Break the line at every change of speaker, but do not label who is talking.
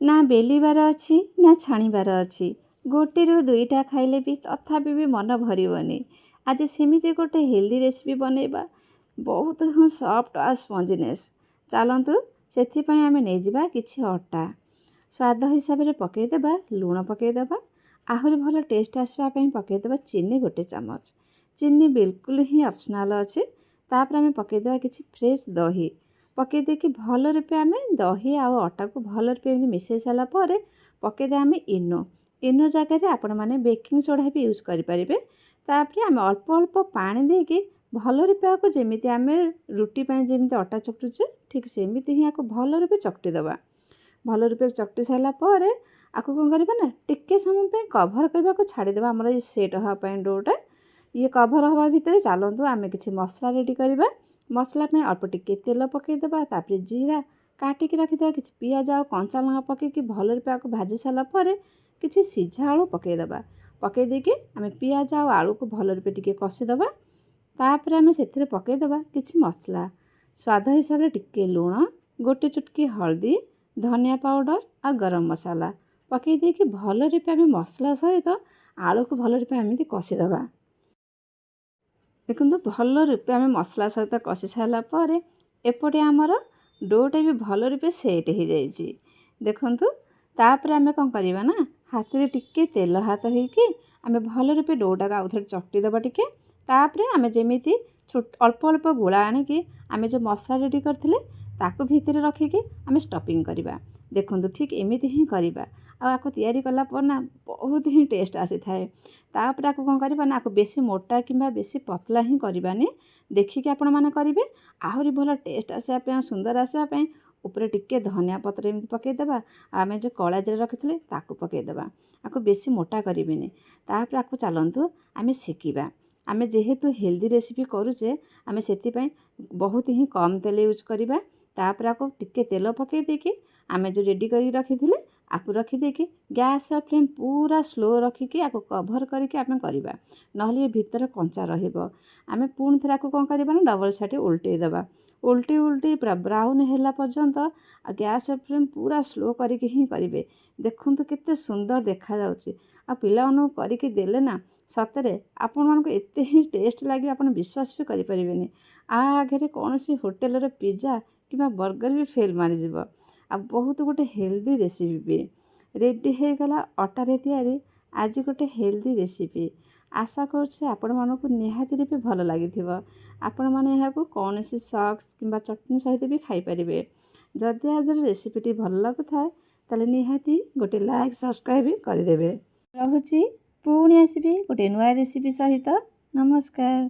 ना बेलिबार अच्छी ना छाणीबार अच्छी गोटेरु दुईटा खाइले भी तथापि भी मन भरबनी। आज सेमिति गोटे हेल्दी रेसिपी बनैबा बहुत हाँ सफ्ट आ स्पंजीनेस। चलतु से आम नहीं किसी अटा स्वाद हिसाब से पकईदेबा लुण पकईदेबा आहरी भल टेस्ट आसवाई पकईदेबा चीनी गोटे चामच। चीनी बिल्कुल ही ऑप्शनल अच्छे। तापर आम पकईदेबा किसी फ्रेश दही पकई देकी भल रूपे आम दही आ अटा को भल रूपे मिसई सारापर पकईदे आम इनो इनो जगह आपण मैंने बेकिंग सोडा भी यूज करें। तापर आम अल्प अल्प पानी देकी भल रूपे आपको जमी आम रुटी जमी अटा चकटुचे ठीक सेमती ही आपको भल रूपे चकटीदबा। भल रूपे चकटी सारापर आपको कौन करवा ना टिके समय कभर करने को छाड़देवा आमर ये सेट हाँपाई डोटा ये कभर हवा भितर चलतु आम किसी मसला रेडी करवा। मसला पे अल्प टिके तेल पकईदेबा तापर जीरा काटिकी रखिदेवा किसी पियाज आ कंचा लंका पकईकी भल रूपे आपको भाजी सारापर किसी सीझा आलू पकईदेबा पकई देकी आम पियाज आ आलू को भल रूपे टिके कषिदेबा। तापर आम से पकईदेबा किसी मसला स्वाद हिसाब से टिके लुण गोटे चुटकी हल्दी धनिया पाउडर आ गरम मसाला पकई देकी भल रूपे आम मसला सहित आलू को भल रूपे एमती कषिदेबा। देखो भल रूपे आम मसला सहित कषि सारापर एपटे आमर डोटा भी भल रूपे सेट हो जाइए। देखु तापर आम कौन करवा ना हाथ में टिके तेल हाथ होइकी आम भल रूपे डोटा आउ थे चकटीदेबा टिके। तापर आम जमी अल्प अल्प गुला आणिकी आम जो मसला रेडी करथिले ताकू भितर रखिकी आम स्टफिंग करवा। देखु ठीक एमती ही करवा आपको तैयारी कलापर ना बहुत ही टेस्ट आसी थाए। तापर आपको कौन करवा ना आपको बेसी मोटा कि बेसी पतला ही करवानी देखिकी आपण मैंने करेंगे आहरी भल टेस्ट आसापी सुंदर आसापी ऊपर टिके धनिया पत्र एमती पकईदेबा आम जो कला जीरा रखी ताकू पकईदेबा आपको बेसी मोटा करें। तापर आपको चलतु आम सेकिबा आम जेहेतु हेल्दी रेसिपी करुचे आम से बहुत ही कम तेल यूज करवा। तापर आपको टिके तेल पकई देकी आम जो रेडी कर रखी आपको रखीदेकी गैस फ्लेम पूरा स्लो रखिकी आपको कभर करके आम करवा नहले ये भीतर कंचा रहिबो। आम पुणी थे आपको कौन करवा ना डबल साइड उल्टेदेबा उल्टी उल्टी पूरा ब्राउन है पर्यंत गैस फ्लेम पूरा स्लो करके ही करेंगे। देखु केते सुंदर देखा जाउची आ पिला करके देले ना सतरे आपण मानक एते ही टेस्ट लगे आप विश्वास भी करें। आगे कौन सी होटेल पिज्जा कि बर्गर भी फेल मारिजिब आ बहुत गोटे हेल्दी रेसिपी भी रेडी हो गला अटारे तैयारी आज गोटे हेल्दी रेसिपी। आशा करुच्छे आपण मानक निहाती भी भल लगी आपण मैंने यहाँ कौन सी सॉस कि चटनी सहित भी खाईपारे। जदि आज रेसिपीटी भल लगुए ताले निहाती गोटे लाइक सब्सक्राइब करदेवे। रहुची पुणी आसबि गोटे नुआ रेसिपी सहित। नमस्कार।